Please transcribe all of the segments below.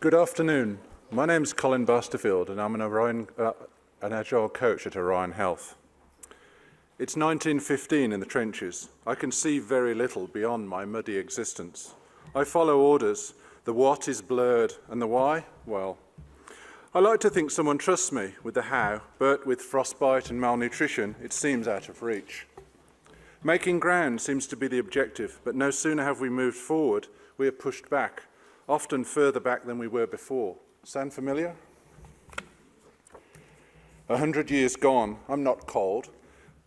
Good afternoon. My name's Colin Basterfield and I'm an Agile coach at Orion Health. It's 1915 in the trenches. I can see very little beyond my muddy existence. I follow orders. The what is blurred and the why? Well, I like to think someone trusts me with the how, but with frostbite and malnutrition, it seems out of reach. Making ground seems to be the objective, but no sooner have we moved forward, we are pushed back, often further back than we were before. Sound familiar? 100 years gone, I'm not cold.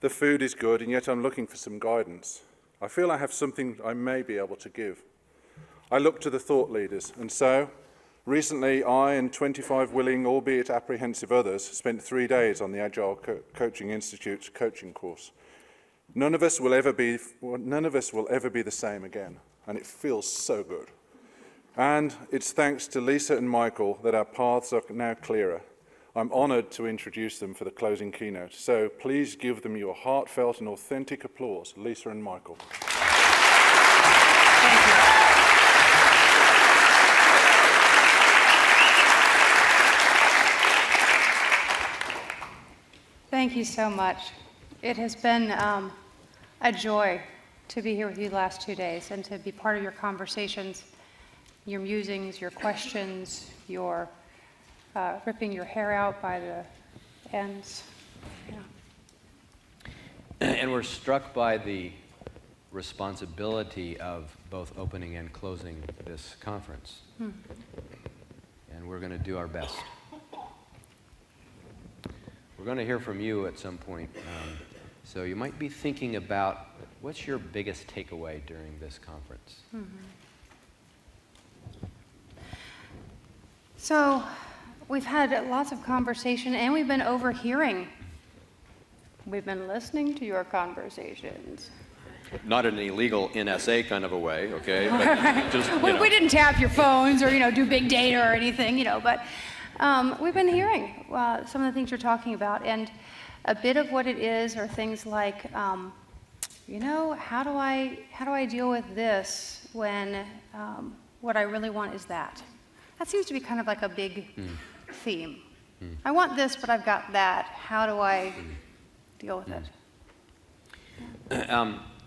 The food is good, and yet I'm looking for some guidance. I feel I have something I may be able to give. I look to the thought leaders, and so, recently I and 25 willing, albeit apprehensive others, spent 3 days on the Agile Coaching Institute's coaching course. None of us will ever be the same again, and it feels so good. And it's thanks to Lyssa and Michael that our paths are now clearer. I'm honoured to introduce them for the closing keynote, so please give them your heartfelt and authentic applause, Lyssa and Michael. Thank you so much. It has been a joy to be here with you the last 2 days and to be part of your conversations, your musings, your questions, your ripping your hair out by the ends. Yeah. And we're struck by the responsibility of both opening and closing this conference. And we're going to do our best. We're going to hear from you at some point. So you might be thinking about what's your biggest takeaway during this conference? So we've had lots of conversation and we've been overhearing. We've been listening to your conversations. Not in an illegal NSA kind of a way, okay? But just, we didn't tap your phones or, do big data or anything, but we've been hearing some of the things you're talking about. And a bit of what it is are things like, how do I deal with this when what I really want is that? That seems to be kind of like a big theme. I want this, but I've got that. How do I deal with it?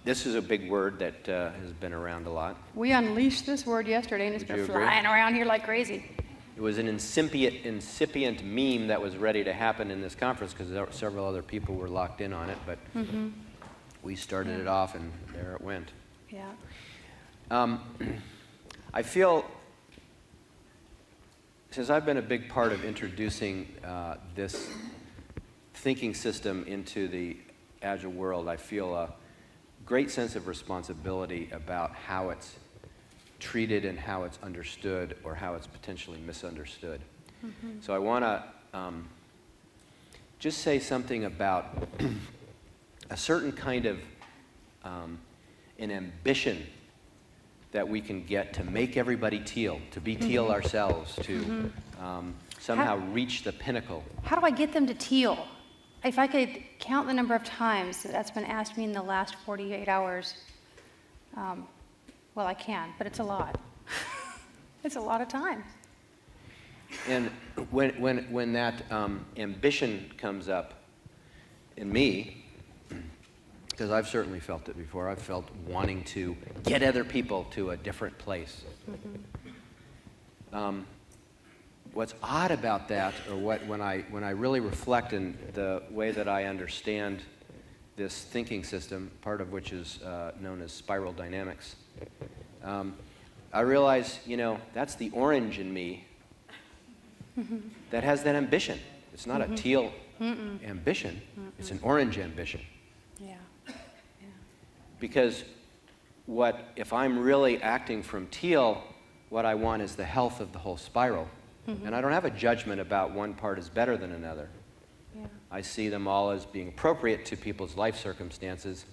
This is a big word that has been around a lot. We unleashed this word yesterday, and it's been flying around here like crazy. It was an incipient meme that was ready to happen in this conference because several other people were locked in on it, but we started it off, and there it went. Yeah. I feel, since I've been a big part of introducing this thinking system into the Agile world, I feel a great sense of responsibility about how it's treated and how it's understood or how it's potentially misunderstood. So I want to just say something about a certain kind of an ambition that we can get to make everybody teal, to be teal ourselves, to somehow reach the pinnacle. How do I get them to teal? If I could count the number of times that's been asked me in the last 48 hours, well, I can, but it's a lot. It's a lot of time. And when that ambition comes up in me, because I've certainly felt it before, I've felt wanting to get other people to a different place. What's odd about that, or when I really reflect in the way that I understand this thinking system, part of which is known as spiral dynamics, I realize, that's the orange in me that has that ambition. It's not a teal ambition, it's an orange ambition. Yeah. Because if I'm really acting from teal, what I want is the health of the whole spiral. And I don't have a judgment about one part is better than another. Yeah. I see them all as being appropriate to people's life circumstances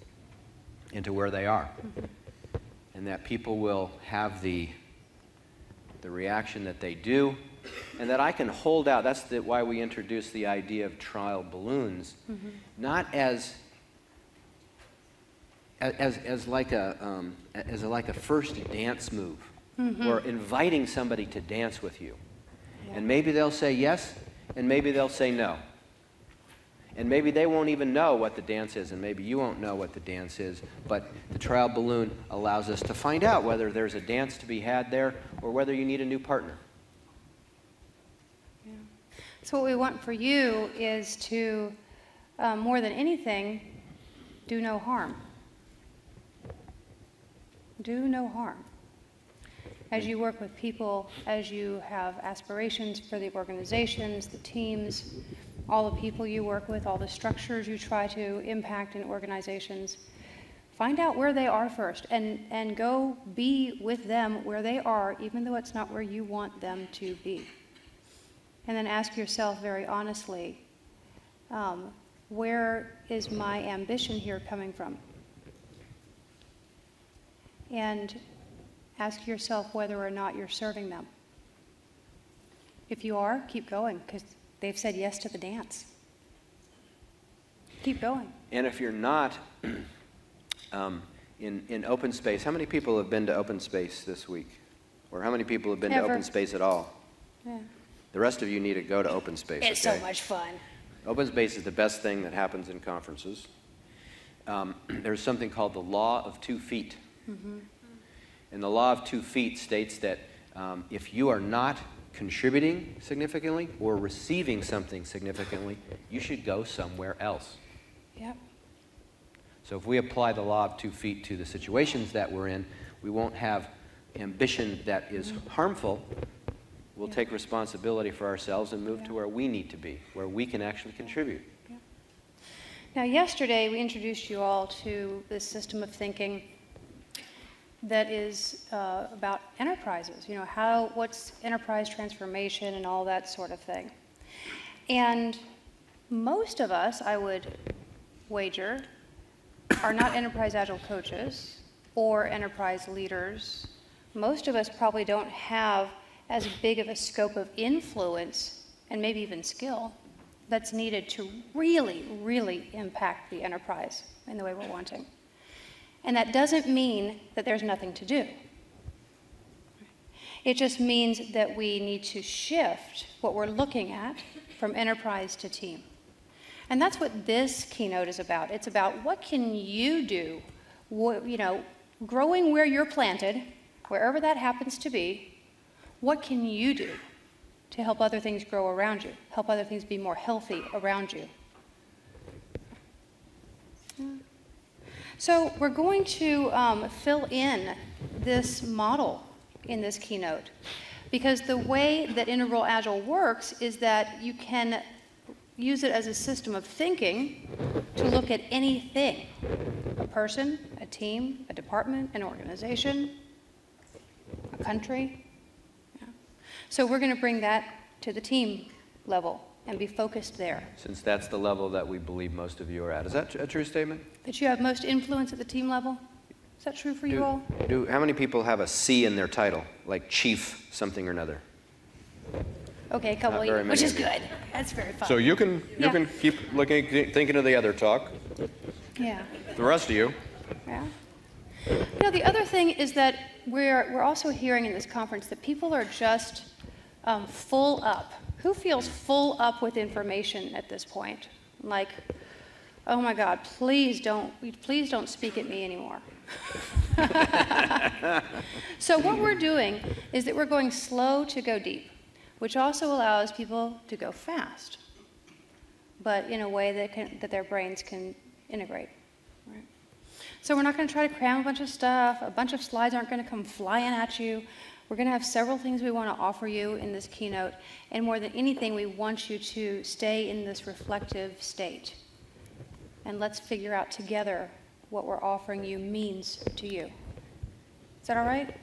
and to where they are. And that people will have the reaction that they do, and that I can hold out. That's why we introduced the idea of trial balloons, not as like a first dance move, or inviting somebody to dance with you. And maybe they'll say yes, and maybe they'll say no. And maybe they won't even know what the dance is, and maybe you won't know what the dance is, but the trial balloon allows us to find out whether there's a dance to be had there or whether you need a new partner. Yeah. So what we want for you is to, more than anything, do no harm. Do no harm. As you work with people, as you have aspirations for the organizations, the teams, all the people you work with, all the structures you try to impact in organizations, find out where they are first and go be with them where they are, even though it's not where you want them to be. And then ask yourself very honestly, where is my ambition here coming from? And ask yourself whether or not you're serving them. If you are, keep going, because they've said yes to the dance. Keep going. And if you're not in open space, how many people have been to open space this week? Or how many people have been to open space at all? Yeah. The rest of you need to go to open space. It's so much fun. Open space is the best thing that happens in conferences. There's something called the law of 2 feet. Mm-hmm. And the law of 2 feet states that if you are not contributing significantly or receiving something significantly, you should go somewhere else. Yep. So if we apply the law of 2 feet to the situations that we're in, we won't have ambition that is harmful. We'll take responsibility for ourselves and move to where we need to be, where we can actually contribute. Yeah. Now, yesterday we introduced you all to this system of thinking that is about enterprises, what's enterprise transformation and all that sort of thing. And most of us, I would wager, are not enterprise agile coaches or enterprise leaders. Most of us probably don't have as big of a scope of influence and maybe even skill that's needed to really, really impact the enterprise in the way we're wanting. And that doesn't mean that there's nothing to do. It just means that we need to shift what we're looking at from enterprise to team. And that's what this keynote is about. It's about what can you do, growing where you're planted, wherever that happens to be, what can you do to help other things grow around you, help other things be more healthy around you? So we're going to fill in this model in this keynote, because the way that Integral Agile works is that you can use it as a system of thinking to look at anything, a person, a team, a department, an organization, a country. Yeah. So we're going to bring that to the team level and be focused there. Since that's the level that we believe most of you are at. Is that a true statement? That you have most influence at the team level? Is that true for you all? How many people have a C in their title, like chief something or another? Okay, a couple of you, which is good. That's very fun. So you can keep looking, thinking of the other talk. Yeah. The rest of you. Yeah. The other thing is that we're also hearing in this conference that people are just full up. Who feels full up with information at this point? Like, oh my God, please don't speak at me anymore. So what we're doing is that we're going slow to go deep, which also allows people to go fast, but in a way that their brains can integrate. Right? So we're not going to try to cram a bunch of stuff. A bunch of slides aren't going to come flying at you. We're going to have several things we want to offer you in this keynote, and more than anything, we want you to stay in this reflective state. And let's figure out together what we're offering you means to you. Is that all right?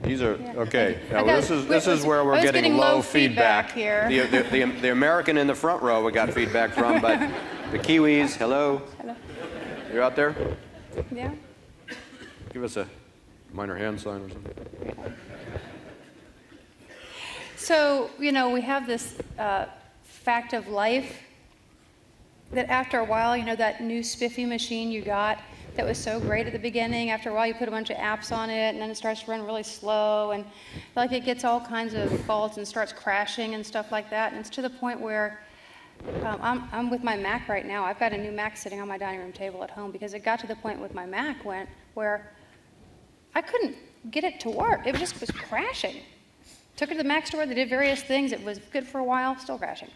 These are, okay. Yeah. Now, this is where we're getting low feedback here. The American in the front row we got feedback from, but the Kiwis, hello? Hello. You're out there? Yeah? Give us a minor hand sign or something. So, we have this fact of life that after a while, that new spiffy machine you got that was so great at the beginning. After a while, you put a bunch of apps on it, and then it starts to run really slow, and like it gets all kinds of faults and starts crashing and stuff like that. And it's to the point where I'm with my Mac right now. I've got a new Mac sitting on my dining room table at home because it got to the point with my Mac where I couldn't get it to work. It just was crashing. Took it to the Mac store. They did various things. It was good for a while, still crashing.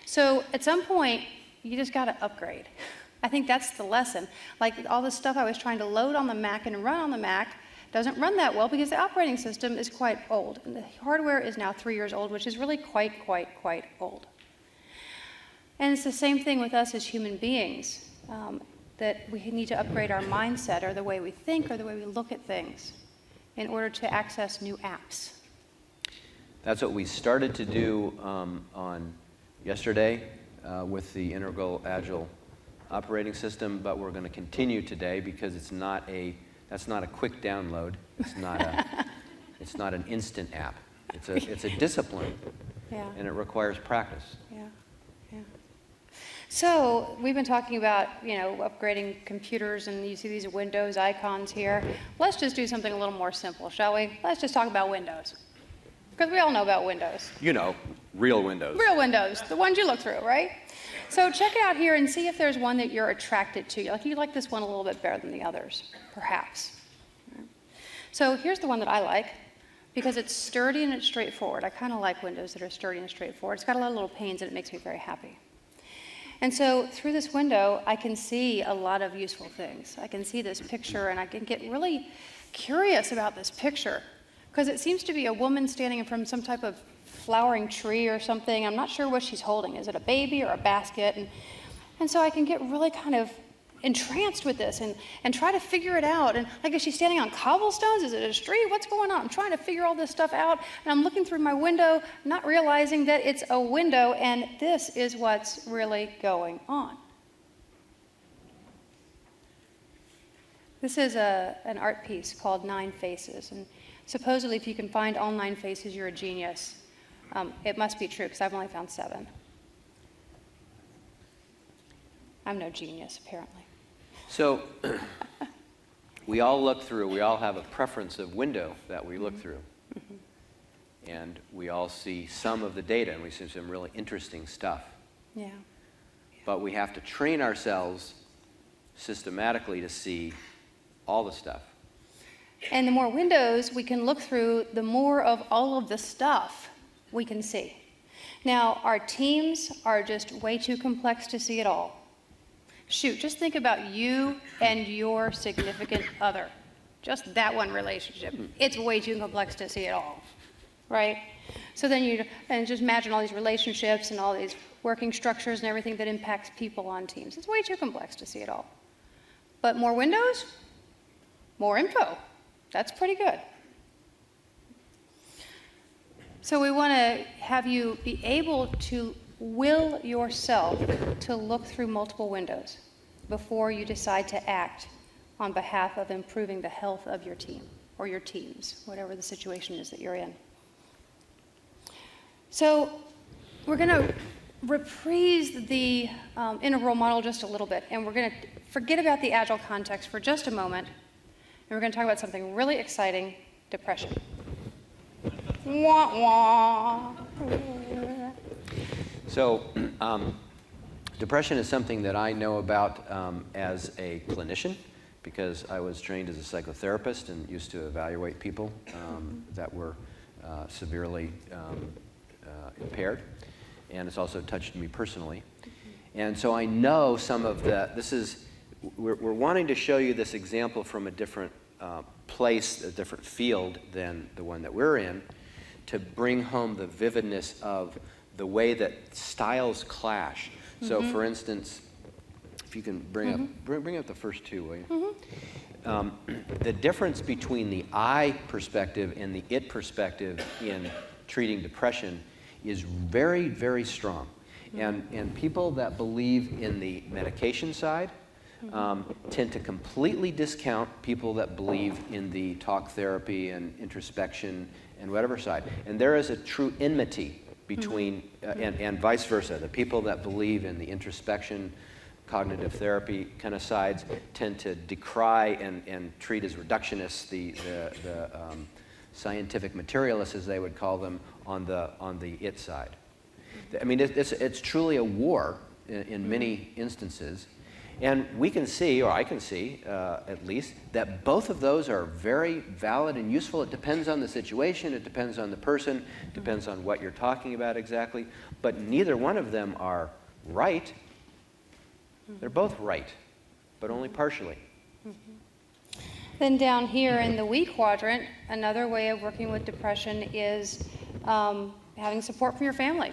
So at some point, you just got to upgrade. I think that's the lesson. Like all the stuff I was trying to load on the Mac and run on the Mac doesn't run that well because the operating system is quite old. And the hardware is now 3 years old, which is really quite old. And it's the same thing with us as human beings, that we need to upgrade our mindset or the way we think or the way we look at things in order to access new apps. That's what we started to do on yesterday with the Integral Agile operating system, but we're going to continue today because that's not a quick download. It's not an instant app. It's a discipline, Yeah. and it requires practice. Yeah. So we've been talking about, upgrading computers, and you see these Windows icons here. Let's just do something a little more simple, shall we? Let's just talk about Windows. Because we all know about Windows. Real Windows. Real Windows, the ones you look through, right? So check it out here and see if there's one that you're attracted to. Like you like this one a little bit better than the others, perhaps. So here's the one that I like because it's sturdy and it's straightforward. I kind of like Windows that are sturdy and straightforward. It's got a lot of little panes and it makes me very happy. And so through this window, I can see a lot of useful things. I can see this picture and I can get really curious about this picture because it seems to be a woman standing in front of some type of flowering tree or something. I'm not sure what she's holding. Is it a baby or a basket? And so I can get really kind of entranced with this and try to figure it out. And like, is she standing on cobblestones? Is it a street? What's going on? I'm trying to figure all this stuff out. And I'm looking through my window, not realizing that it's a window, and this is what's really going on. This is an art piece called 9 Faces. And supposedly, if you can find all 9 faces, you're a genius. It must be true, because I've only found 7. I'm no genius, apparently. So we all have a preference of window that we look through. Mm-hmm. And we all see some of the data, and we see some really interesting stuff. Yeah. But we have to train ourselves systematically to see all the stuff. And the more windows we can look through, the more of all of the stuff we can see. Now, our teams are just way too complex to see it all. Shoot, just think about you and your significant other. Just that one relationship. It's way too complex to see it all, right? So then just imagine all these relationships and all these working structures and everything that impacts people on teams. It's way too complex to see it all. But more windows, more info. That's pretty good. So we want to have you be able to will yourself to look through multiple windows before you decide to act on behalf of improving the health of your team or your teams, whatever the situation is that you're in. So we're going to reprise the integral model just a little bit, and we're going to forget about the Agile context for just a moment, and we're going to talk about something really exciting, depression. Wah, wah. So depression is something that I know about as a clinician because I was trained as a psychotherapist and used to evaluate people that were severely impaired. And it's also touched me personally. And so I know some of we're wanting to show you this example from a different place, a different field than the one that we're in, to bring home the vividness of the way that styles clash. Mm-hmm. So, for instance, if you can bring up the first two, will you? Mm-hmm. The difference between the I perspective and the it perspective in treating depression is very, very strong. Mm-hmm. And people that believe in the medication side tend to completely discount people that believe in the talk therapy and introspection and whatever side. And there is a true enmity between, and vice versa. The people that believe in the introspection, cognitive therapy kind of sides tend to decry and treat as reductionists the scientific materialists, as they would call them, on the it side. I mean, it's truly a war in many instances. And we can see, or I can see at least, that both of those are very valid and useful. It depends on the situation, it depends on the person, it depends on what you're talking about exactly. But neither one of them are right. They're both right, but only partially. Then down here in the we quadrant, another way of working with depression is having support from your family,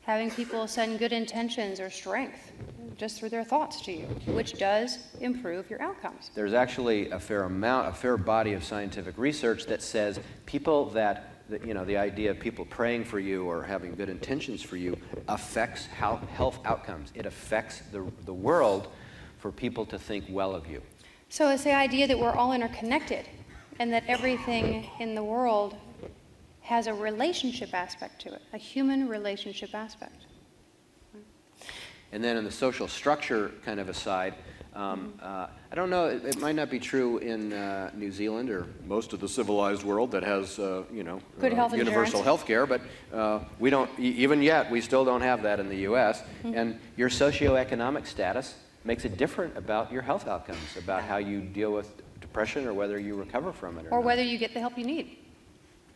having people send good intentions or strength just through their thoughts to you, which does improve your outcomes. There's actually a fair body of scientific research that says people the idea of people praying for you or having good intentions for you affects health outcomes. It affects the world for people to think well of you. So it's the idea that we're all interconnected and that everything in the world has a relationship aspect to it, a human relationship aspect. And then in the social structure kind of aside, I don't know, it might not be true in New Zealand or most of the civilized world that has, Good health universal health care, but we don't, even yet, we still don't have that in the U.S. And your socioeconomic status makes it different about your health outcomes, about how you deal with depression or whether you recover from it or whether you get the help you need.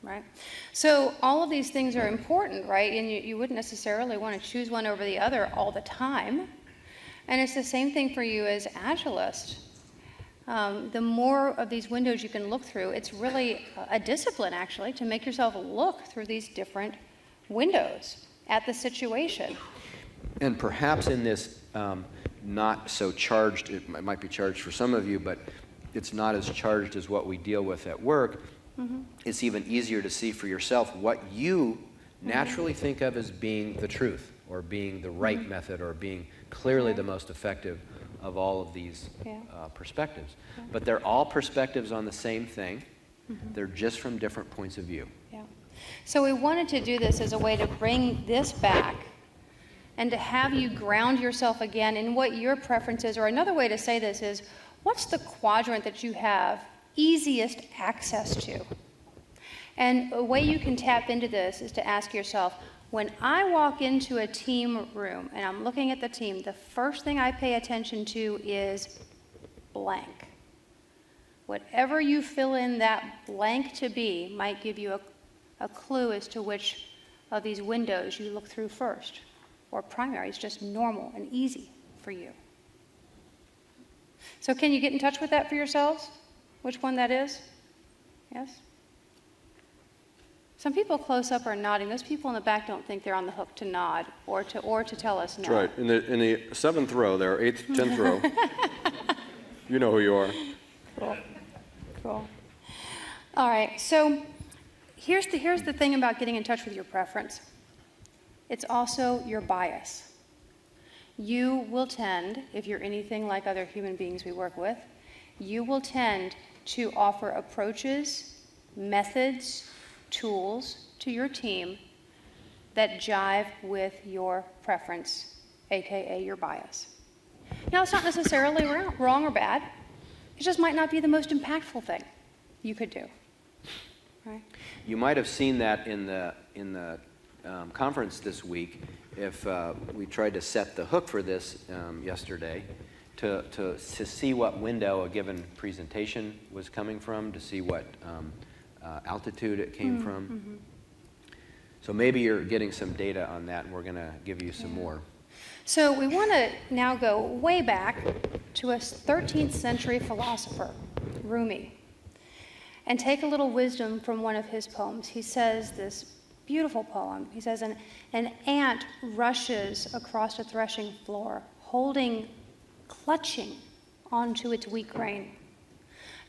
Right? So all of these things are important, right? And you wouldn't necessarily want to choose one over the other all the time. And it's the same thing for you as Agilist. The more of these windows you can look through, it's really a discipline, actually, to make yourself look through these different windows at the situation. And perhaps in this not so charged, it might be charged for some of you, but it's not as charged as what we deal with at work. It's even easier to see for yourself what you naturally think of as being the truth or being the right method or being clearly the most effective of all of these perspectives. But they're all perspectives on the same thing. They're just from different points of view. Yeah. So we wanted to do this as a way to bring this back and to have you ground yourself again in what your preference is. Or another way to say this is, what's the quadrant that you have easiest access to? And a way you can tap into this is to ask yourself, when I walk into a team room and I'm looking at the team, the first thing I pay attention to is blank. Whatever you fill in that blank to be might give you a clue as to which of these windows you look through first. Or primary is just normal and easy for you. So can you get in touch with that for yourselves? Which one that is? Yes? Some people close up are nodding. Those people in the back don't think they're on the hook to nod or to tell us no. That's right. In the 7th row there, 8th, 10th row. You know who you are. Cool. All right. So here's the thing about getting in touch with your preference. It's also your bias. You will tend, if you're anything like other human beings we work with, you will tend to offer approaches, methods, tools to your team that jive with your preference, aka your bias. Now, it's not necessarily wrong or bad. It just might not be the most impactful thing you could do. Right? You might have seen that in the conference this week. If we tried to set the hook for this yesterday, to see what window a given presentation was coming from, to see what altitude it came from. So maybe you're getting some data on that, and we're going to give you some more. So we want to now go way back to a 13th century philosopher, Rumi, and take a little wisdom from one of his poems. He says this beautiful poem. He says, an ant rushes across a threshing floor, clutching onto its wheat grain,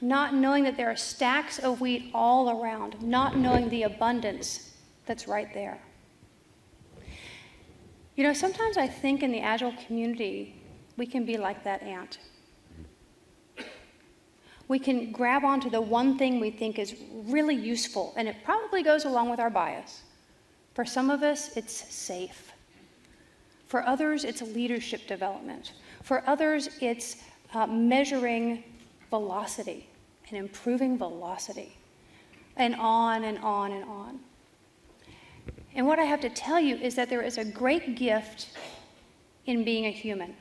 not knowing that there are stacks of wheat all around, not knowing the abundance that's right there. You know, sometimes I think in the Agile community, we can be like that ant. We can grab onto the one thing we think is really useful, and it probably goes along with our bias. For some of us, it's safe. For others, it's leadership development. For others, it's measuring velocity and improving velocity, and on and on and on. And what I have to tell you is that there is a great gift in being a human.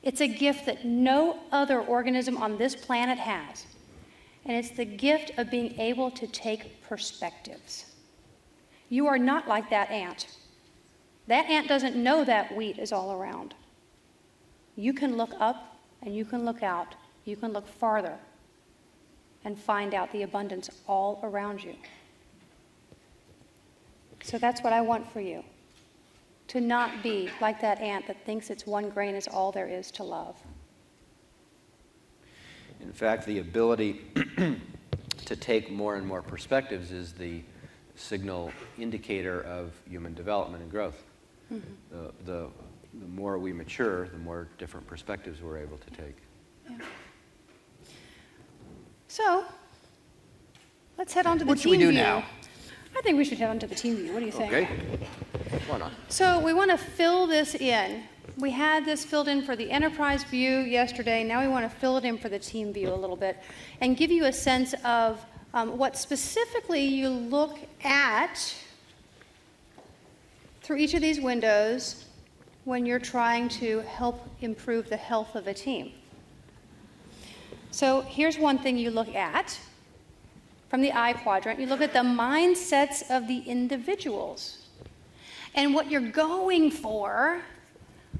It's a gift that no other organism on this planet has. And it's the gift of being able to take perspectives. You are not like that ant. That ant doesn't know that wheat is all around. You can look up and you can look out. You can look farther and find out the abundance all around you. So that's what I want for you. To not be like that ant that thinks its one grain is all there is to love. In fact, the ability to take more and more perspectives is the signal indicator of human development and growth. Mm-hmm. The more we mature, the more different perspectives we're able to take. Yeah. So, let's head on to the What team should we do view. now? I think we should head on to the team view. What do you think? Okay. Why not? So we want to fill this in. We had this filled in for the enterprise view yesterday. Now we want to fill it in for the team view a little bit and give you a sense of what specifically you look at through each of these windows when you're trying to help improve the health of a team. So here's one thing you look at from the I quadrant. You look at the mindsets of the individuals. And what you're going for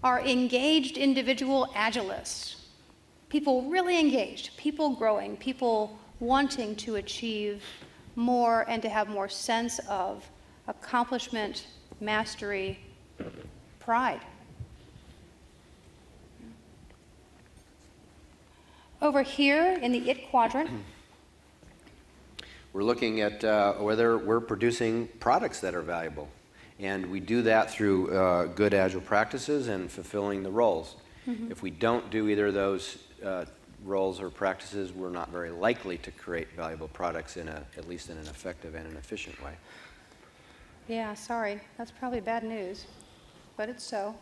are engaged individual agilists. People really engaged, people growing, people wanting to achieve more and to have more sense of accomplishment, mastery, pride. Over here in the IT quadrant, We're looking at whether we're producing products that are valuable. And we do that through good Agile practices and fulfilling the roles. Mm-hmm. If we don't do either of those roles or practices, we're not very likely to create valuable products at least in an effective and an efficient way. yeah, sorry, that's probably bad news, but it's so.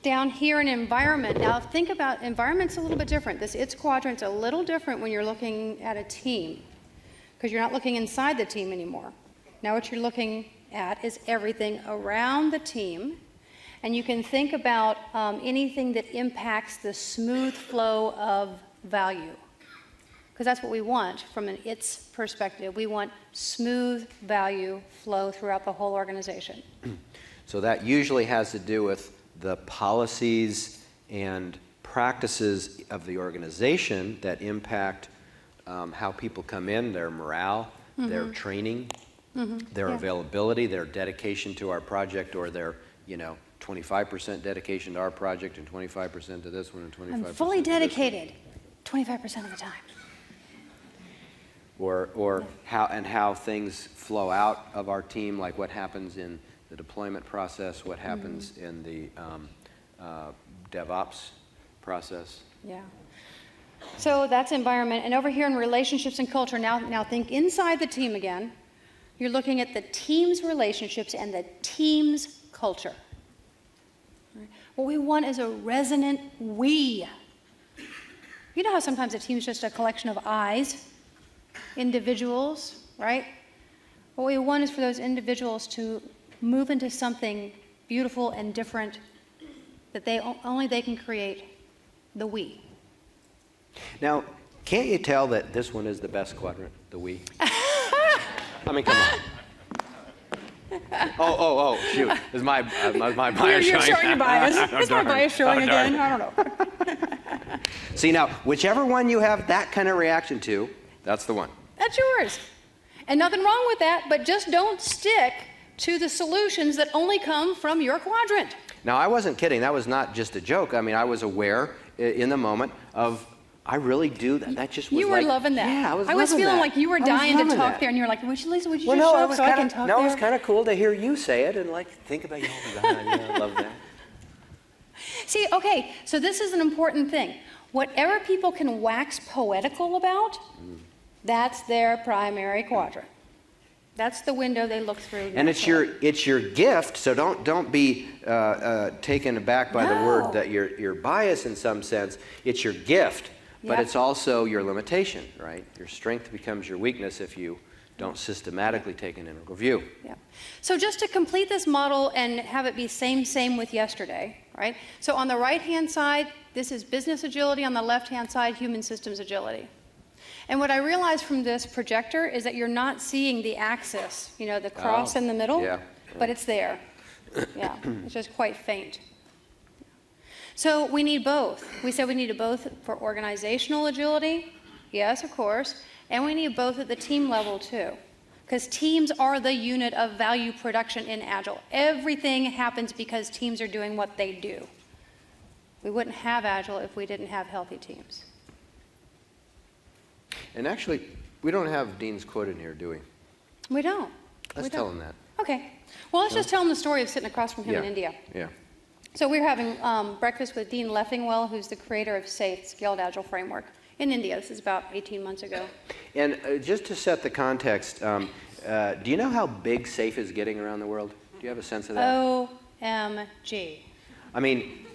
Down here in environment, now think about environment's a little bit different. This ITS quadrant's a little different when you're looking at a team, because you're not looking inside the team anymore. Now what you're looking at is everything around the team, and you can think about anything that impacts the smooth flow of value, because that's what we want from an ITS perspective. We want smooth value flow throughout the whole organization. So that usually has to do with the policies and practices of the organization that impact how people come in, their morale, mm-hmm. their training, mm-hmm. their availability, their dedication to our project, or their, 25% dedication to our project and 25% to this one and 25% I'm fully dedicated 25% of the time. Or how things flow out of our team, like what happens in the deployment process, what happens mm-hmm. in the DevOps process. Yeah. So that's environment. And over here in relationships and culture, now think inside the team again. You're looking at the team's relationships and the team's culture. Right? What we want is a resonant we. You know how sometimes a team's just a collection of I's, individuals, right? What we want is for those individuals to move into something beautiful and different that only they can create, the we. Now, can't you tell that this one is the best quadrant, the we? I mean, come on. Oh, shoot. Is my bias You're showing? showing your bias. Is my bias showing again? I don't know. See, now, whichever one you have that kind of reaction to, that's the one. That's yours. And nothing wrong with that, but just don't stick to the solutions that only come from your quadrant. Now, I wasn't kidding. That was not just a joke. I mean, I was aware in the moment of, I really do that. That just was You were loving that. Yeah, I was feeling that. like you were dying to talk there, and you were like, Lyssa, would you just show up so I can talk there? No, it was kind of cool to hear you say it and like think about you. Oh, God, yeah, I love that. See, okay, so this is an important thing. Whatever people can wax poetical about, that's their primary quadrant. That's the window they look through. And it's your gift, so don't be taken aback by the word that you're biased in some sense. It's your gift, but it's also your limitation, right? Your strength becomes your weakness if you don't systematically take an integral view. Yeah. So just to complete this model and have it be same with yesterday, right? So on the right-hand side, this is business agility. On the left-hand side, human systems agility. And what I realized from this projector is that you're not seeing the axis, you know, the cross in the middle, but it's there. Yeah, it's just quite faint. So we need both. We said we needed both for organizational agility, yes, of course, and we need both at the team level too, because teams are the unit of value production in Agile. Everything happens because teams are doing what they do. We wouldn't have Agile if we didn't have healthy teams. And actually, we don't have Dean's quote in here, do we? We don't. Let's tell him that. Okay. Well, let's just tell him the story of sitting across from him in India. Yeah. So we were having breakfast with Dean Leffingwell, who's the creator of SAFE, Scaled Agile Framework, in India. This is about 18 months ago. And just to set the context, do you know how big SAFE is getting around the world? Do you have a sense of that? OMG. I mean,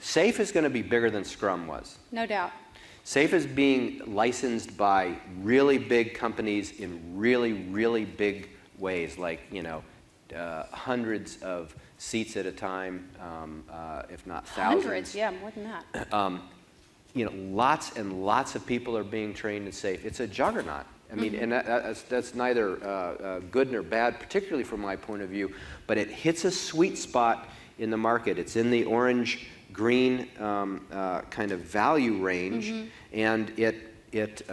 SAFE is going to be bigger than Scrum was. No doubt. SAFE is being licensed by really big companies in really, really big ways, like, you know, hundreds of seats at a time, if not thousands. Hundreds, yeah, more than that. You know, lots and lots of people are being trained in SAFE. It's a juggernaut. I mean, and that's neither good nor bad, particularly from my point of view, but it hits a sweet spot in the market. It's in the orange-green kind of value range, and it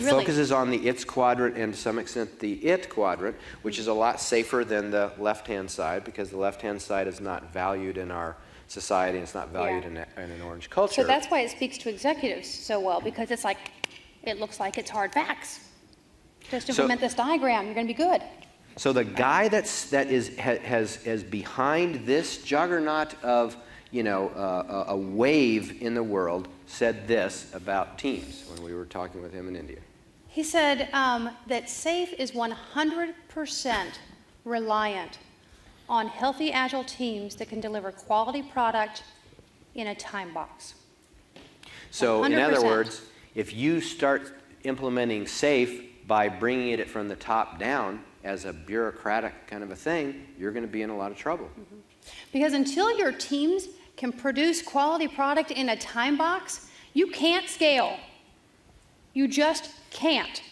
focuses on the ITS quadrant and to some extent the IT quadrant, which is a lot safer than the left-hand side, because the left-hand side is not valued in our society, and it's not valued in an orange culture. So that's why it speaks to executives so well, because it's like, it looks like it's hard facts. Just implement this diagram, you're going to be good. So the guy that is behind this juggernaut of, you know, a wave in the world said this about teams when we were talking with him in India. He said that SAFE is 100% reliant on healthy Agile teams that can deliver quality product in a time box. So 100%. in other words, if you start implementing SAFE by bringing it from the top down as a bureaucratic kind of a thing, you're going to be in a lot of trouble. Because until your teams can produce quality product in a time box, you can't scale. You just can't.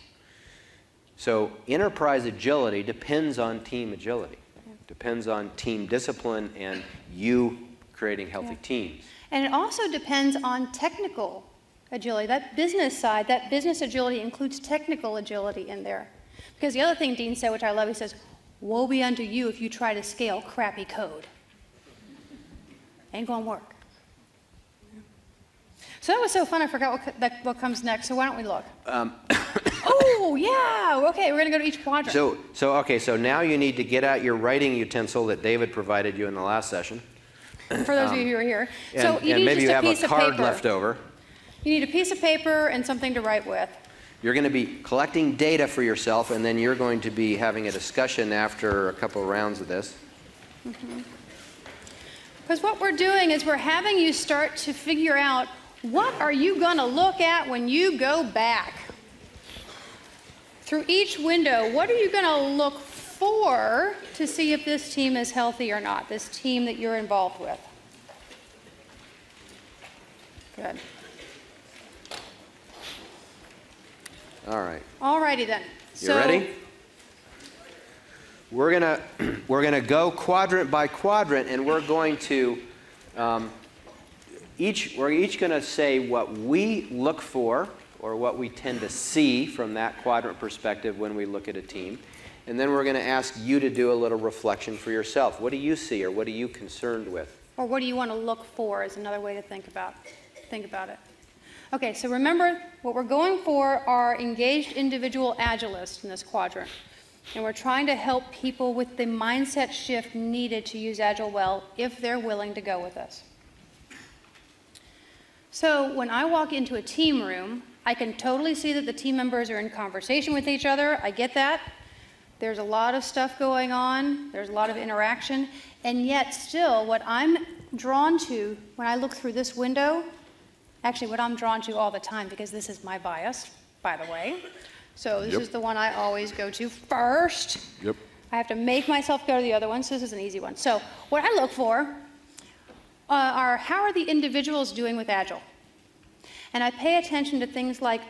So enterprise agility depends on team agility. Depends on team discipline and you creating healthy teams. And it also depends on technical agility. That business side, that business agility includes technical agility in there. Because the other thing Dean said, which I love, he says, woe be unto you if you try to scale crappy code. Ain't gonna work. So that was so fun, I forgot what comes next, so why don't we look? Oh, yeah, okay, we're gonna go to each quadrant. So now you need to get out your writing utensil that David provided you in the last session. For those of you who are here. So you and need maybe just you have a piece a of card paper. left over. You need a piece of paper and something to write with. You're going to be collecting data for yourself, and then you're going to be having a discussion after a couple of rounds of this. Because what we're doing is we're having you start to figure out, what are you going to look at when you go back? Through each window, what are you going to look for to see if this team is healthy or not, this team that you're involved with? Good. All right. All righty then. You ready? We're gonna go quadrant by quadrant, and we're going to we're each going to say what we look for or what we tend to see from that quadrant perspective when we look at a team, and then we're going to ask you to do a little reflection for yourself. What do you see, or what are you concerned with? Or what do you want to look for is another way to think about it. Okay, so remember, what we're going for are engaged individual agilists in this quadrant. And we're trying to help people with the mindset shift needed to use Agile well if they're willing to go with us. So when I walk into a team room, I can totally see that the team members are in conversation with each other. I get that. There's a lot of stuff going on. There's a lot of interaction. And yet still, what I'm drawn to when I look through this window, actually what I'm drawn to all the time, because this is my bias, by the way. So this is the one I always go to first. Yep. I have to make myself go to the other one, so this is an easy one. So what I look for are how are the individuals doing with Agile? And I pay attention to things like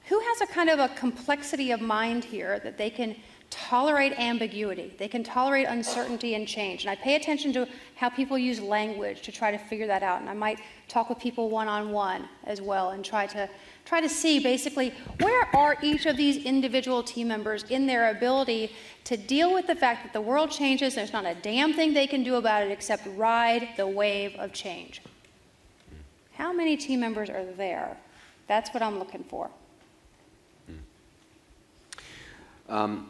who has a kind of a complexity of mind here that they can tolerate ambiguity, they can tolerate uncertainty and change. And I pay attention to how people use language to try to figure that out. And I might talk with people one-on-one as well and try to see basically where are each of these individual team members in their ability to deal with the fact that the world changes, there's not a damn thing they can do about it except ride the wave of change. How many team members are there? That's what I'm looking for.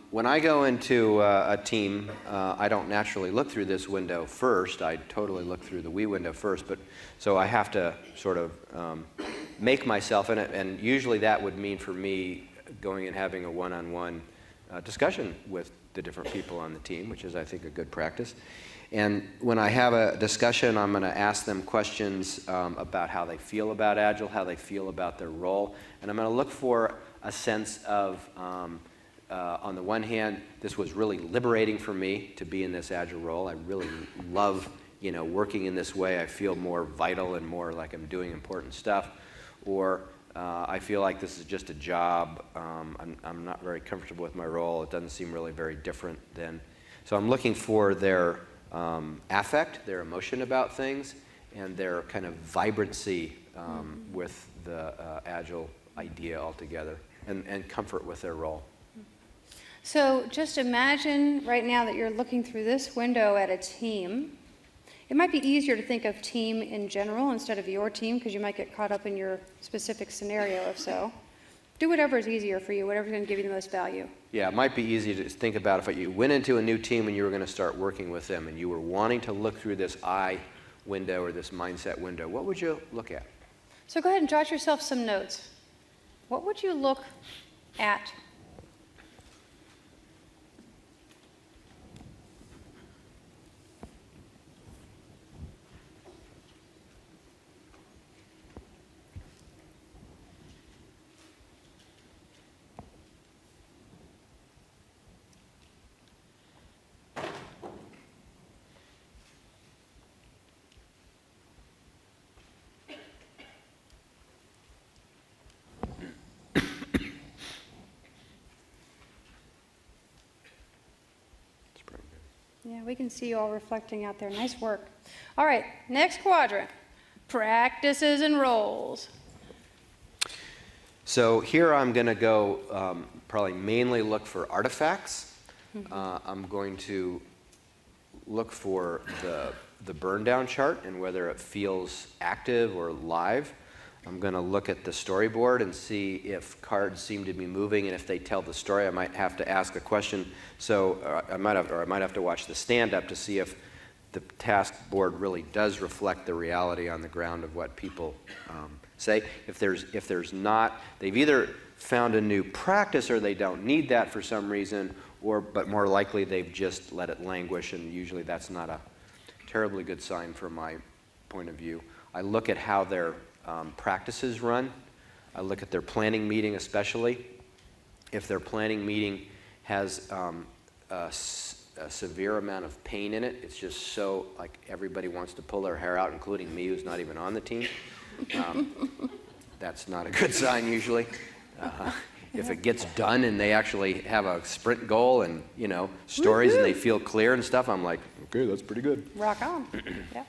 When I go into a team, I don't naturally look through this window first. I totally look through the we window first, but so I have to sort of make myself in it, and usually that would mean for me going and having a one-on-one discussion with the different people on the team, which is, I think, a good practice. And when I have a discussion, I'm going to ask them questions about how they feel about Agile, how they feel about their role, and I'm going to look for a sense of on the one hand, this was really liberating for me to be in this Agile role. I really love, working in this way. I feel more vital and more like I'm doing important stuff. Or I feel like this is just a job. I'm not very comfortable with my role. It doesn't seem really very different than. So I'm looking for their affect, their emotion about things, and their kind of vibrancy with the Agile idea altogether, and comfort with their role. So just imagine right now that you're looking through this window at a team. It might be easier to think of team in general instead of your team, because you might get caught up in your specific scenario if so. Do whatever is easier for you, whatever's going to give you the most value. Yeah, it might be easy to think about if you went into a new team and you were going to start working with them and you were wanting to look through this I window or this mindset window. What would you look at? So go ahead and jot yourself some notes. What would you look at? Yeah, we can see you all reflecting out there. Nice work. All right, next quadrant, practices and roles. So here I'm going to go probably mainly look for artifacts. I'm going to look for the burn down chart and whether it feels active or live. I'm going to look at the storyboard and see if cards seem to be moving, and if they tell the story, I might have to ask a question. So I might have to watch the stand-up to see if the task board really does reflect the reality on the ground of what people say. If there's not, they've either found a new practice or they don't need that for some reason, but more likely they've just let it languish, and usually that's not a terribly good sign from my point of view. I look at how their practices run. I look at their planning meeting especially. If their planning meeting has a severe amount of pain in it, it's just so like everybody wants to pull their hair out, including me who's not even on the team. That's not a good sign usually. If it gets done and they actually have a sprint goal and stories and they feel clear and stuff, I'm like, okay, that's pretty good. Rock on. Yeah.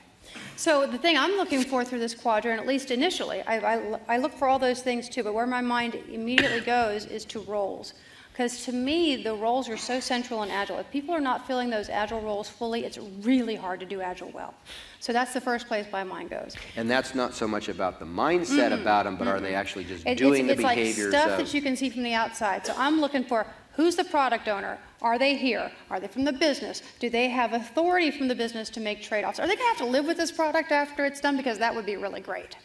So the thing I'm looking for through this quadrant, at least initially, I look for all those things too, but where my mind immediately goes is to roles. Because to me, the roles are so central in Agile. If people are not filling those Agile roles fully, it's really hard to do Agile well. So that's the first place my mind goes. And that's not so much about the mindset about them, but are they actually just doing the behaviors? It's like stuff that you can see from the outside. So I'm looking for who's the product owner? Are they here? Are they from the business? Do they have authority from the business to make trade-offs? Are they going to have to live with this product after it's done? Because that would be really great.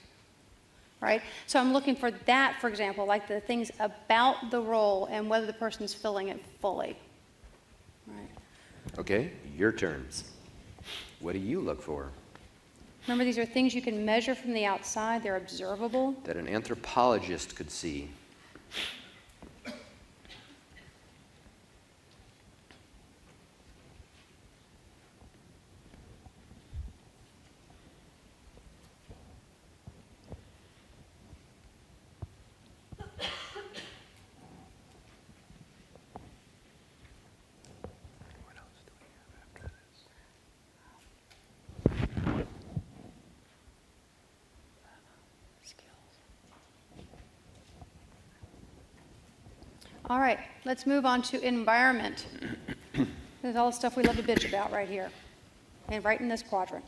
right? So I'm looking for that, for example, like the things about the role and whether the person's filling it fully. Right. Okay, your turn. What do you look for? Remember, these are things you can measure from the outside. They're observable. That an anthropologist could see. All right, let's move on to environment. There's all the stuff we love to bitch about right here, and right in this quadrant.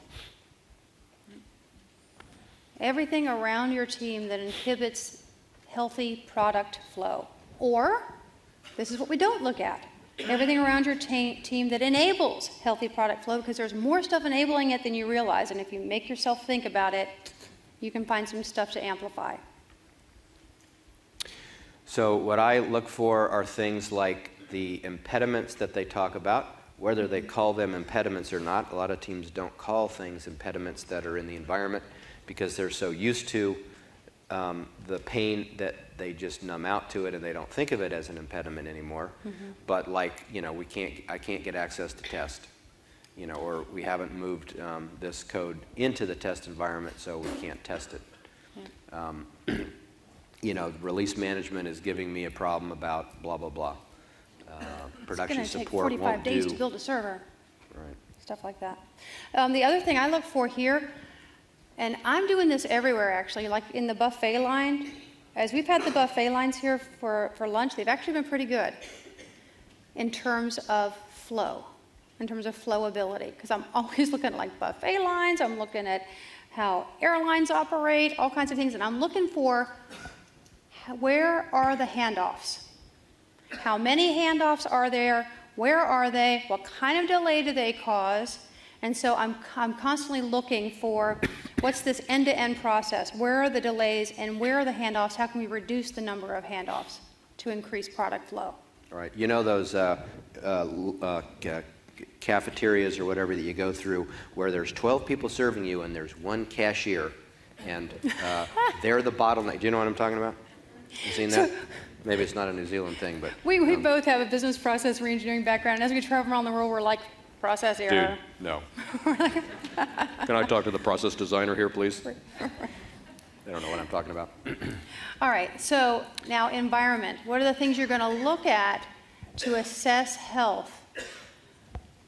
Everything around your team that inhibits healthy product flow. Or, this is what we don't look at. Everything around your team that enables healthy product flow, because there's more stuff enabling it than you realize, and if you make yourself think about it, you can find some stuff to amplify. So what I look for are things like the impediments that they talk about, whether they call them impediments or not. A lot of teams don't call things impediments that are in the environment because they're so used to the pain that they just numb out to it and they don't think of it as an impediment anymore. But like, I can't get access to test, or we haven't moved this code into the test environment, so we can't test it. Release management is giving me a problem about blah, blah, blah. Production support it's going to take 45 won't days do. to build a server. Right. Stuff like that. The other thing I look for here, and I'm doing this everywhere actually, like in the buffet line, as we've had the buffet lines here for lunch, they've actually been pretty good in terms of flow, in terms of flowability, because I'm always looking at like buffet lines, I'm looking at how airlines operate, all kinds of things, and I'm looking for where are the handoffs? How many handoffs are there? Where are they? What kind of delay do they cause? And so I'm constantly looking for what's this end-to-end process? Where are the delays and where are the handoffs? How can we reduce the number of handoffs to increase product flow? All right. Those cafeterias or whatever that you go through where there's 12 people serving you and there's one cashier and they're the bottleneck. Do you know what I'm talking about? You seen that? Maybe it's not a New Zealand thing, but... We both have a business process reengineering background, and as we travel around the world, we're like, process error. Dude, no. Can I talk to the process designer here, please? They don't know what I'm talking about. All right, so now environment. What are the things you're going to look at to assess health?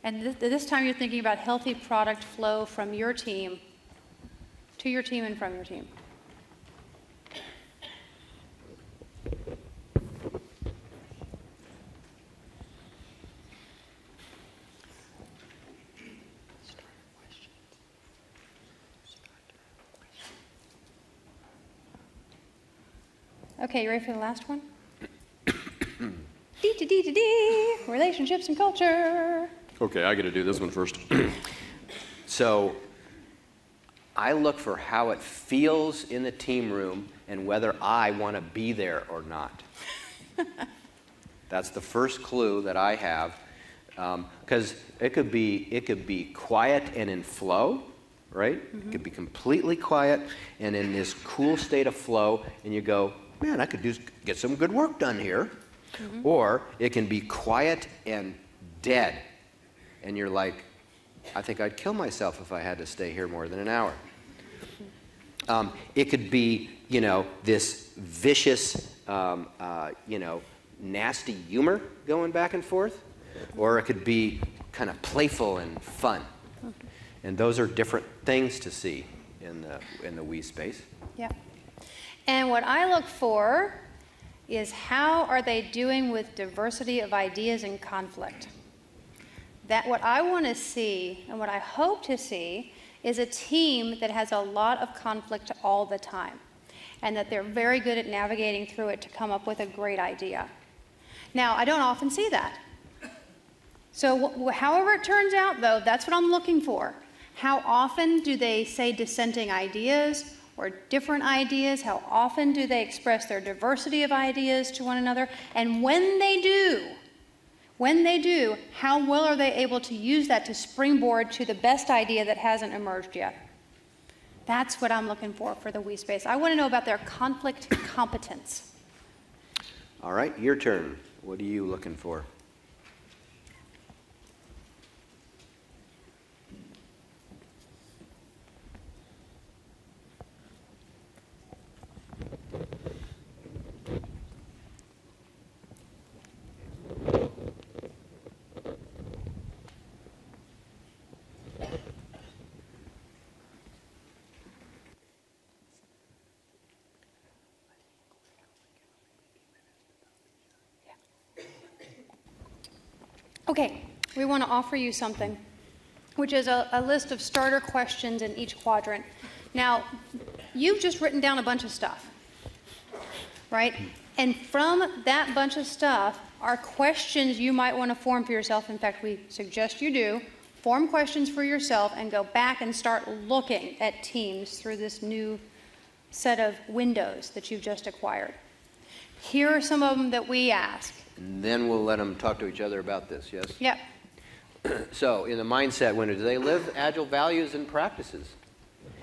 And this time you're thinking about healthy product flow from your team to your team and from your team. Okay, you ready for the last one? D, relationships and culture. Okay, I got to do this one first. So I look for how it feels in the team room and whether I want to be there or not. That's the first clue that I have, because it could be quiet and in flow, right? It could be completely quiet and in this cool state of flow, and you go, man, I could get some good work done here. Or it can be quiet and dead, and you're like, I think I'd kill myself if I had to stay here more than an hour. It could be, this vicious, nasty humor going back and forth, or it could be kind of playful and fun. And those are different things to see in the we space. Yeah. And what I look for is how are they doing with diversity of ideas and conflict? That what I want to see and what I hope to see is a team that has a lot of conflict all the time and that they're very good at navigating through it to come up with a great idea. Now, I don't often see that. So however it turns out, though, that's what I'm looking for. How often do they say dissenting ideas, or different ideas? How often do they express their diversity of ideas to one another? And when they do, how well are they able to use that to springboard to the best idea that hasn't emerged yet? That's what I'm looking for the we space. I want to know about their conflict competence. All right, your turn. What are you looking for? Okay, we want to offer you something, which is a list of starter questions in each quadrant. Now, you've just written down a bunch of stuff, right? And from that bunch of stuff are questions you might want to form for yourself. In fact, we suggest you do. Form questions for yourself and go back and start looking at teams through this new set of windows that you've just acquired. Here are some of them that we ask. And then we'll let them talk to each other about this, yes? Yep. So, in the mindset window, do they live Agile values and practices?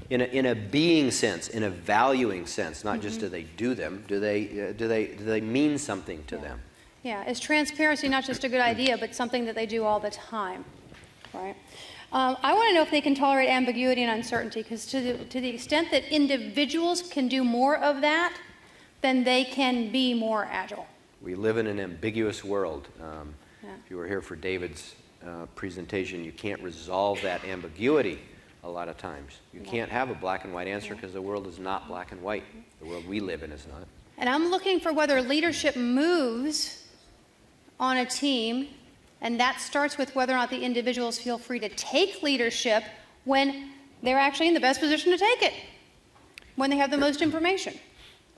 In a being sense, in a valuing sense, not just do they do them, do they mean something to them? Yeah, is transparency not just a good idea, but something that they do all the time, right? I want to know if they can tolerate ambiguity and uncertainty, because to the extent that individuals can do more of that, then they can be more agile. We live in an ambiguous world. If you were here for David's presentation, you can't resolve that ambiguity a lot of times. You can't have a black and white answer because the world is not black and white. The world we live in is not. And I'm looking for whether leadership moves on a team, and that starts with whether or not the individuals feel free to take leadership when they're actually in the best position to take it, when they have the most information.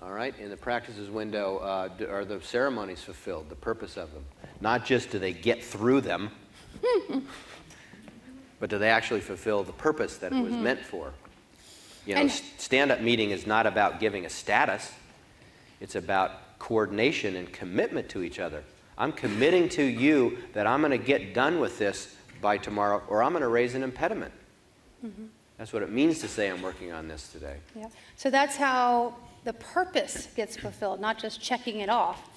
All right, in the practices window, are the ceremonies fulfilled, the purpose of them? Not just do they get through them, but do they actually fulfill the purpose that it was meant for? You know, stand-up meeting is not about giving a status. It's about coordination and commitment to each other. I'm committing to you that I'm going to get done with this by tomorrow, or I'm going to raise an impediment. That's what it means to say I'm working on this today. Yeah. So that's how the purpose gets fulfilled, not just checking it off.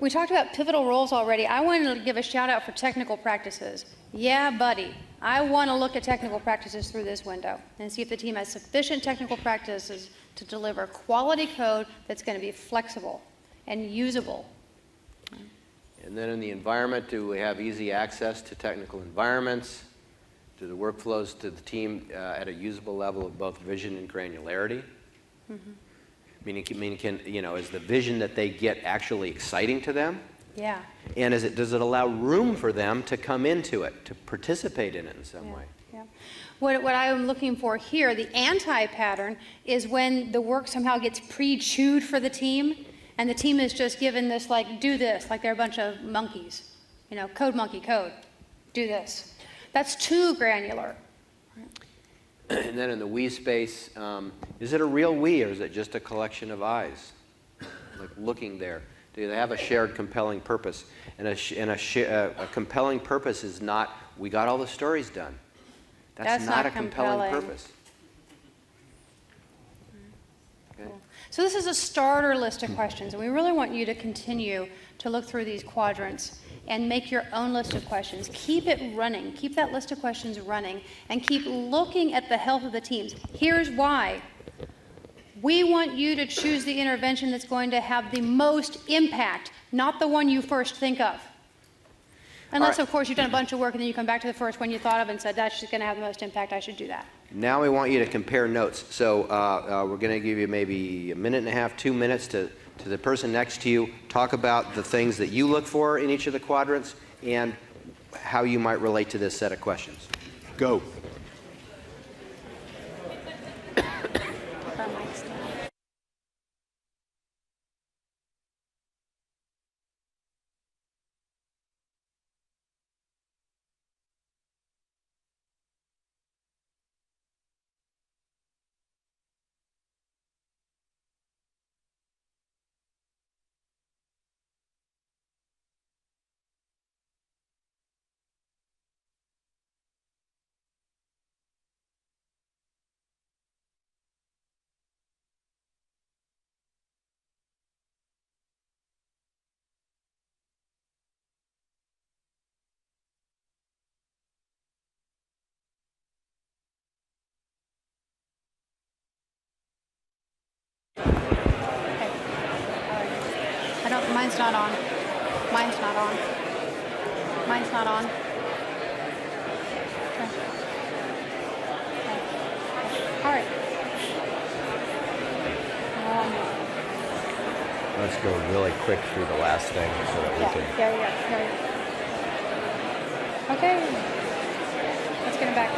We talked about pivotal roles already. I wanted to give a shout out for technical practices. Yeah, buddy, I want to look at technical practices through this window and see if the team has sufficient technical practices to deliver quality code that's going to be flexible and usable. And then in the environment, do we have easy access to technical environments? Do the workflows to the team at a usable level of both vision and granularity? Meaning, is the vision that they get actually exciting to them? Yeah. And does it allow room for them to come into it, to participate in it in some way? Yeah. What I'm looking for here, the anti-pattern, is when the work somehow gets pre-chewed for the team, and the team is just given this, like, do this, like they're a bunch of monkeys. You know, code monkey, code. Do this. That's too granular. And then in the we space, is it a real we, or is it just a collection of eyes? Like looking there. Do they have a shared compelling purpose? And a compelling purpose is not, we got all the stories done. That's not a compelling purpose. Okay. So this is a starter list of questions, and we really want you to continue to look through these quadrants and make your own list of questions. Keep it running. Keep that list of questions running, and keep looking at the health of the teams. Here's why. We want you to choose the intervention that's going to have the most impact, not the one you first think of. Unless, of course, you've done a bunch of work and then you come back to the first one you thought of and said, that's just going to have the most impact, I should do that. Now we want you to compare notes. So we're going to give you maybe a minute and a half, 2 minutes to the person next to you, talk about the things that you look for in each of the quadrants and how you might relate to this set of questions. Go. Mine's not on. Mine's not on. Mine's not on. Okay. Okay. All right. Let's go really quick through the last thing so that we can... Yeah. Okay. Let's get him back.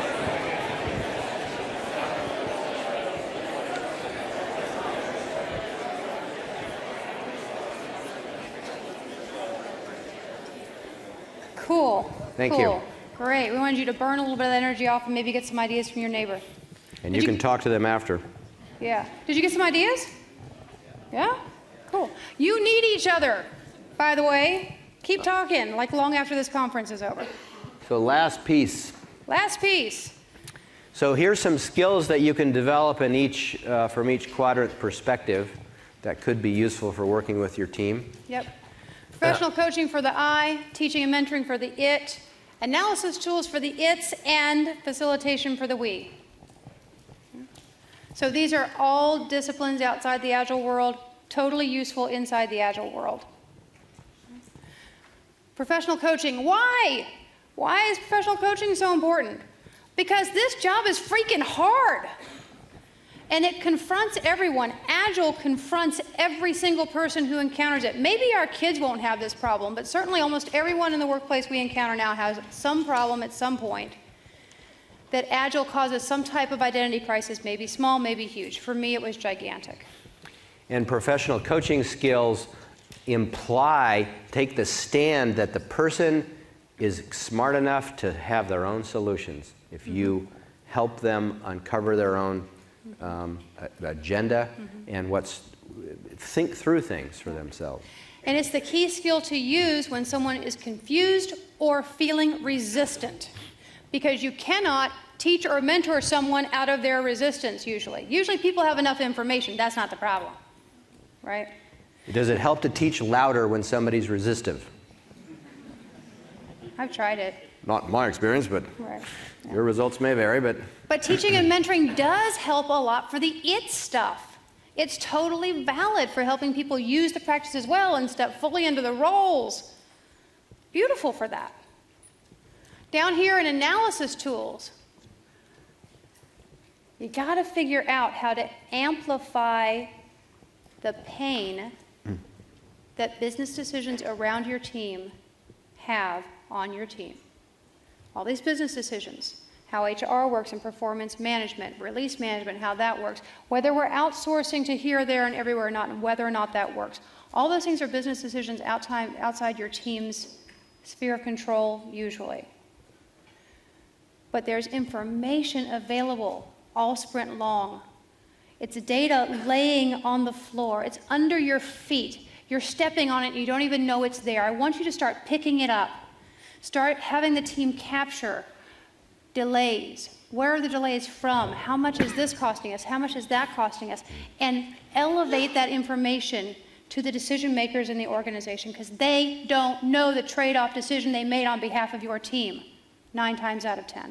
Cool. Thank you. Great. We wanted you to burn a little bit of that energy off and maybe get some ideas from your neighbor. And you can talk to them after. Yeah. Did you get some ideas? Yeah? Cool. You need each other, by the way. Keep talking, like long after this conference is over. So last piece. Last piece. So here's some skills that you can develop in each, from each quadrant perspective that could be useful for working with your team. Yep. Professional coaching for the I, teaching and mentoring for the it, analysis tools for the its, and facilitation for the we. So these are all disciplines outside the Agile world, totally useful inside the Agile world. Professional coaching. Why? Why is professional coaching so important? Because this job is freaking hard. And it confronts everyone. Agile confronts every single person who encounters it. Maybe our kids won't have this problem, but certainly almost everyone in the workplace we encounter now has some problem at some point that Agile causes some type of identity crisis, maybe small, maybe huge. For me, it was gigantic. And professional coaching skills take the stand that the person is smart enough to have their own solutions. If you help them uncover their own agenda and think through things for themselves. And it's the key skill to use when someone is confused or feeling resistant, because you cannot teach or mentor someone out of their resistance usually. Usually people have enough information. That's not the problem, right? Does it help to teach louder when somebody's resistive? I've tried it. Not my experience, but Right. your results may vary. But teaching and mentoring does help a lot for the it stuff. It's totally valid for helping people use the practices well and step fully into the roles. Beautiful for that. Down here in analysis tools, you got to figure out how to amplify the pain that business decisions around your team have on your team. All these business decisions, how HR works in performance management, release management, how that works, whether we're outsourcing to here, there, and everywhere or not, and whether or not that works. All those things are business decisions outside your team's sphere of control, usually. But there's information available all sprint long. It's data laying on the floor. It's under your feet. You're stepping on it and you don't even know it's there. I want you to start picking it up. Start having the team capture delays. Where are the delays from? How much is this costing us? How much is that costing us? And elevate that information to the decision makers in the organization, because they don't know the trade-off decision they made on behalf of your team 9 times out of 10.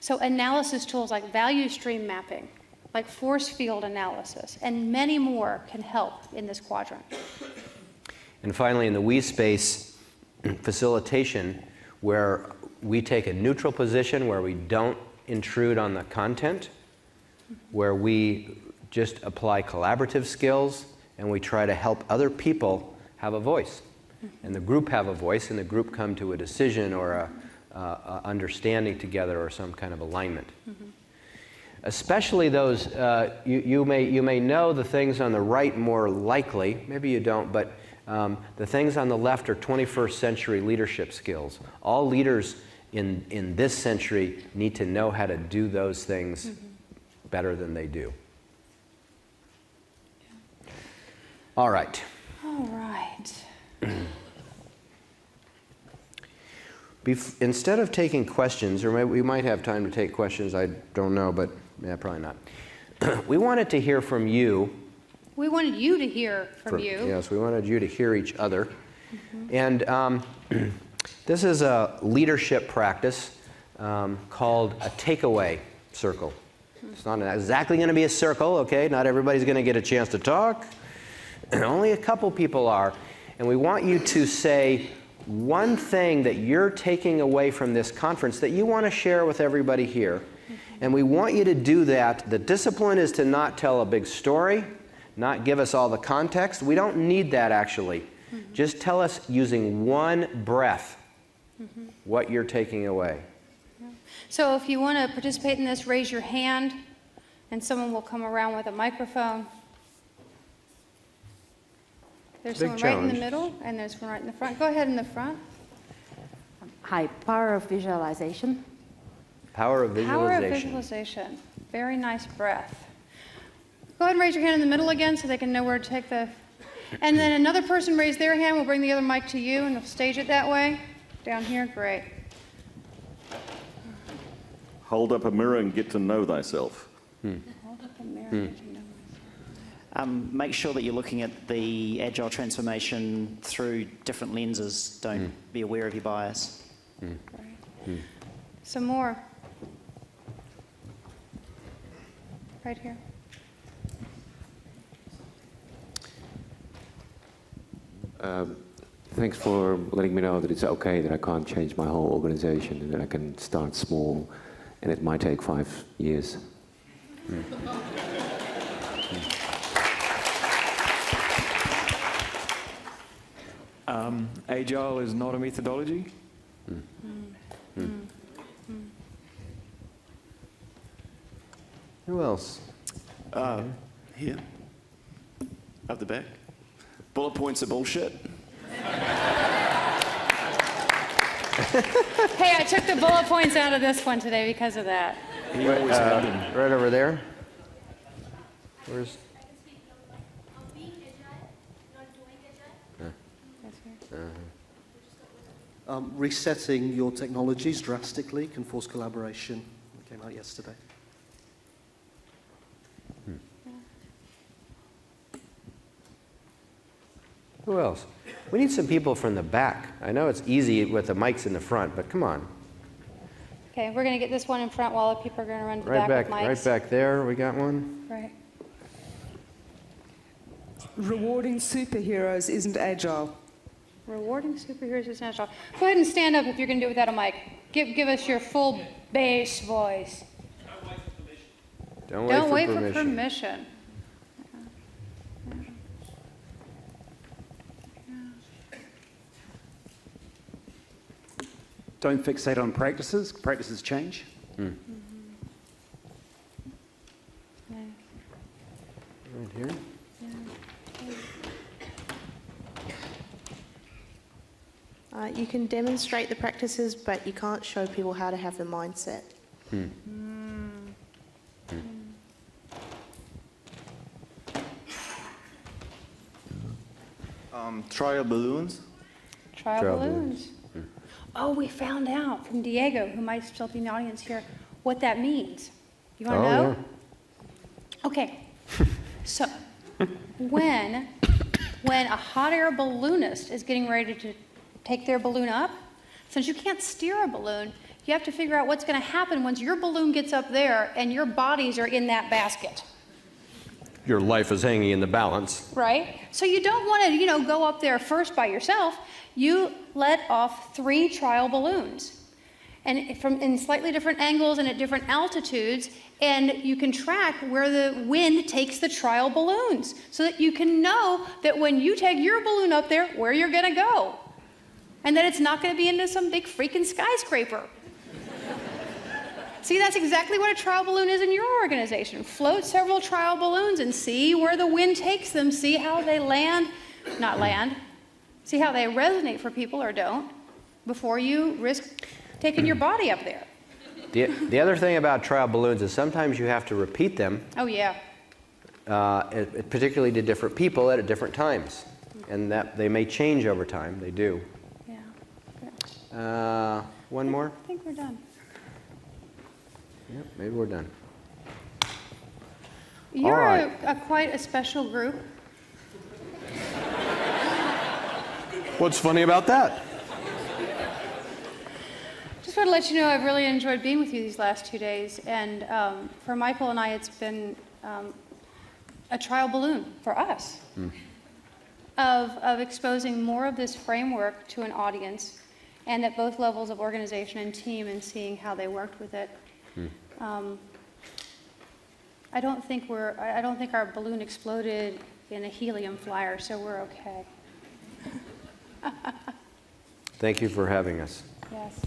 So analysis tools like value stream mapping, like force field analysis, and many more can help in this quadrant. And finally, in the we space, facilitation, where we take a neutral position, where we don't intrude on the content, where we just apply collaborative skills, and we try to help other people have a voice. And the group have a voice, and the group come to a decision or a understanding together or some kind of alignment. Especially those, you may know the things on the right more likely, maybe you don't, but the things on the left are 21st century leadership skills. All leaders in this century need to know how to do those things better than they do. All right. All right. Instead of taking questions, or maybe we might have time to take questions, I don't know, but yeah, probably not. We wanted to hear from you. We wanted you to hear from you. Yes, we wanted you to hear each other. And this is a leadership practice called a takeaway circle. It's not exactly going to be a circle, okay? Not everybody's going to get a chance to talk. Only a couple people are. And we want you to say one thing that you're taking away from this conference that you want to share with everybody here. And we want you to do that. The discipline is to not tell a big story, not give us all the context. We don't need that, actually. Just tell us using one breath what you're taking away. So if you want to participate in this, raise your hand, and someone will come around with a microphone. There's Big someone right in the challenge. middle, and there's one right in the front. Go ahead in the front. Hi, power of visualization. Power of Power of visualization. visualization. Very nice breath. Go ahead and raise your hand in the middle again so they can know where to take the... And then another person raise their hand. We'll bring the other mic to you, and we'll stage it that way. Down here, great. Hold up a mirror and get to know thyself. Hold up a mirror. Get to know myself. Make sure that you're looking at the agile transformation through different lenses. Don't be aware of your bias. Great. Some more. Right here. Thanks for letting me know that it's okay that I can't change my whole organization and that I can start small and it might take 5 years. Agile is not a methodology. Who else? Here. Up the back. Bullet points are bullshit. Hey, I took the bullet points out of this one today because of that. He always had them. Right over there. Where's... Resetting your technologies drastically can force collaboration. It came out yesterday. Who else? We need some people from the back. I know it's easy with the mics in the front, but come on. Okay, we're going to get this one in front while the people are going to run to the Right back back, with mics. right back there. We got one. Right. Rewarding superheroes isn't agile. Rewarding superheroes is natural. Go ahead and stand up if you're going to do it without a mic. Give us your full bass voice. Don't wait for permission. Don't fixate on practices. Practices change. Right here. You can demonstrate the practices, but you can't show people how to have the mindset. Trial balloons. Trial balloons. Oh, we found out from Diego, who might still be in the audience here, what that means. You want to know? Yeah. Okay. So, when a hot air balloonist is getting ready to take their balloon up, since you can't steer a balloon, you have to figure out what's going to happen once your balloon gets up there and your bodies are in that basket. Your life is hanging in the balance. Right? So you don't want to, go up there first by yourself. You let off 3 trial balloons, and in slightly different angles and at different altitudes, and you can track where the wind takes the trial balloons so that you can know that when you take your balloon up there, where you're going to go, and that it's not going to be into some big freaking skyscraper. See, that's exactly what a trial balloon is in your organization. Float several trial balloons and see where the wind takes them, see how they see how they resonate for people or don't, before you risk taking your body up there. The other thing about trial balloons is sometimes you have to repeat them, Oh, yeah. particularly to different people at different times. And that they may change over time. They do. Yeah. One more? I think we're done. Yep, maybe we're done. You're All right. quite a special group. What's funny about that? Just want to let you know I've really enjoyed being with you these last 2 days. And for Michael and I, it's been a trial balloon for us. of exposing more of this framework to an audience, and at both levels of organization and team, and seeing how they worked with it. I don't think our balloon exploded in a helium flyer, so we're okay. Thank you for having us. Yes.